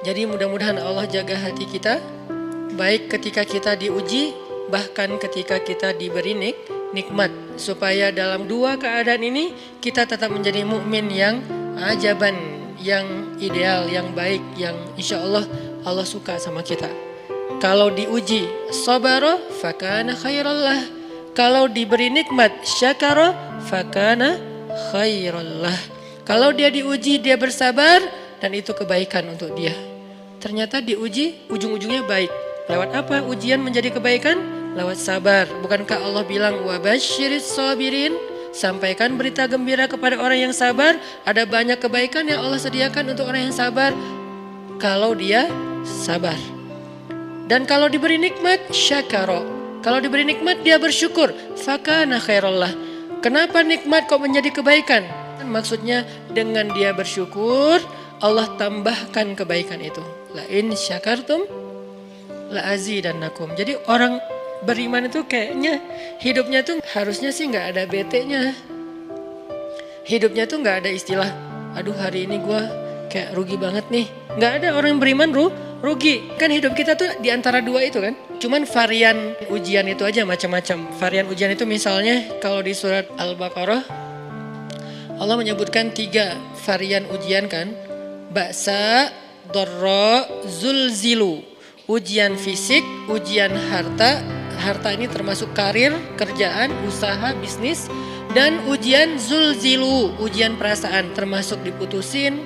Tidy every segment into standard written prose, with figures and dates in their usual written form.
Jadi mudah-mudahan Allah jaga hati kita, baik ketika kita diuji, bahkan ketika kita diberi nikmat. Supaya dalam dua keadaan ini kita tetap menjadi mukmin yang ajaban, yang ideal, yang baik, yang insya Allah Allah suka sama kita. Kalau diuji sabara fakana khairallah. Kalau diberi nikmat syakara fakana khairallah. Kalau dia diuji dia bersabar dan itu kebaikan untuk dia. Ternyata diuji ujung-ujungnya baik. Lewat apa ujian menjadi kebaikan? Lewat sabar. Bukankah Allah bilang wabasyiris sabirin? Sampaikan berita gembira kepada orang yang sabar. Ada banyak kebaikan yang Allah sediakan untuk orang yang sabar. Kalau dia sabar. Dan kalau diberi nikmat syakara. Kalau diberi nikmat dia bersyukur. Fakana khairallah. Kenapa nikmat kok menjadi kebaikan? Maksudnya dengan dia bersyukur Allah tambahkan kebaikan itu. La in syakartum la azidannakum. Jadi orang beriman itu kayaknya hidupnya tuh harusnya sih nggak ada bete-nya. Hidupnya tuh nggak ada istilah, aduh hari ini gue kayak rugi banget nih. Nggak ada orang yang beriman rugi. Kan hidup kita tuh di antara dua itu kan. Cuman varian ujian itu aja macam-macam. Varian ujian itu misalnya kalau di surat Al-Baqarah Allah menyebutkan 3 varian ujian kan. Ba'sa, dharra, zulzilu. Ujian fisik, ujian harta. Harta ini termasuk karir, kerjaan, usaha, bisnis. Dan ujian zulzilu, ujian perasaan termasuk diputusin.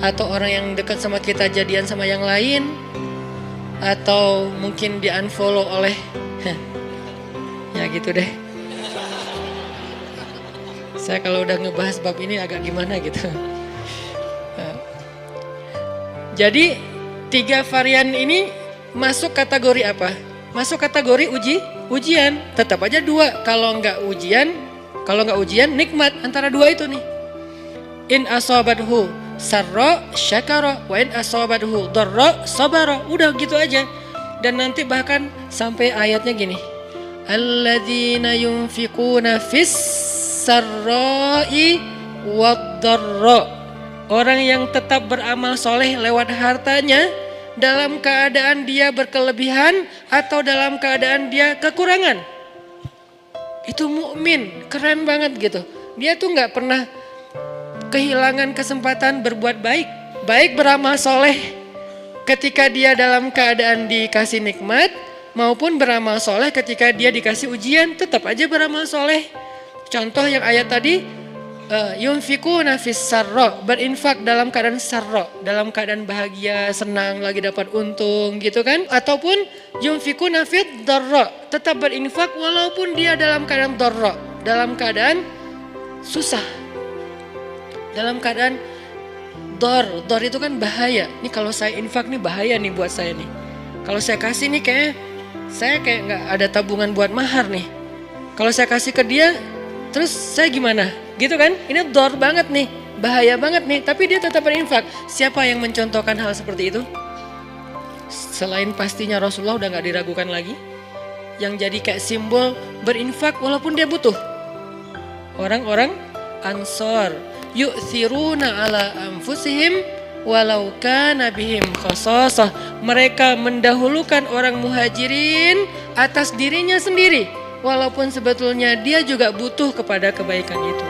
Atau orang yang dekat sama kita jadian sama yang lain. Atau mungkin di unfollow oleh ya gitu deh. Saya kalau udah ngebahas bab ini agak gimana gitu. Jadi 3 varian ini masuk kategori apa? Masuk kategori ujian. Tetap aja 2. Kalau nggak ujian nikmat. Antara 2 itu nih. In asabathu sarra syakara wa in asabathu dharra sabara. Udah gitu aja. Dan nanti bahkan sampai ayatnya gini. Alladzina yunfiquna fis sarra'i wad dharra. Orang yang tetap beramal soleh lewat hartanya dalam keadaan dia berkelebihan atau dalam keadaan dia kekurangan. Itu mukmin, keren banget gitu. Dia tuh nggak pernah kehilangan kesempatan berbuat baik. Baik beramal soleh ketika dia dalam keadaan dikasih nikmat maupun beramal soleh ketika dia dikasih ujian tetap aja beramal soleh. Contoh yang ayat tadi. Yunfikuna fis sarra, berinfak dalam keadaan sarra, dalam keadaan bahagia, senang, lagi dapat untung gitu kan. Ataupun yunfikuna fit dharra, tetap berinfak walaupun dia dalam keadaan dharra, dalam keadaan susah. Dalam keadaan dor itu kan bahaya. Nih kalau saya infak nih bahaya nih buat saya nih. Kalau saya kasih nih saya kayak nggak ada tabungan buat mahar nih. Kalau saya kasih ke dia, terus saya gimana? Gitu kan? Ini dor banget nih, bahaya banget nih. Tapi dia tetap berinfak. Siapa yang mencontohkan hal seperti itu? Selain pastinya Rasulullah udah gak diragukan lagi. Yang jadi kayak simbol berinfak walaupun dia butuh. Orang-orang Ansor. Yu'thiruna ala anfusihim walau kana bihim khasasah. Mereka mendahulukan orang muhajirin atas dirinya sendiri. Walaupun sebetulnya dia juga butuh kepada kebaikan itu.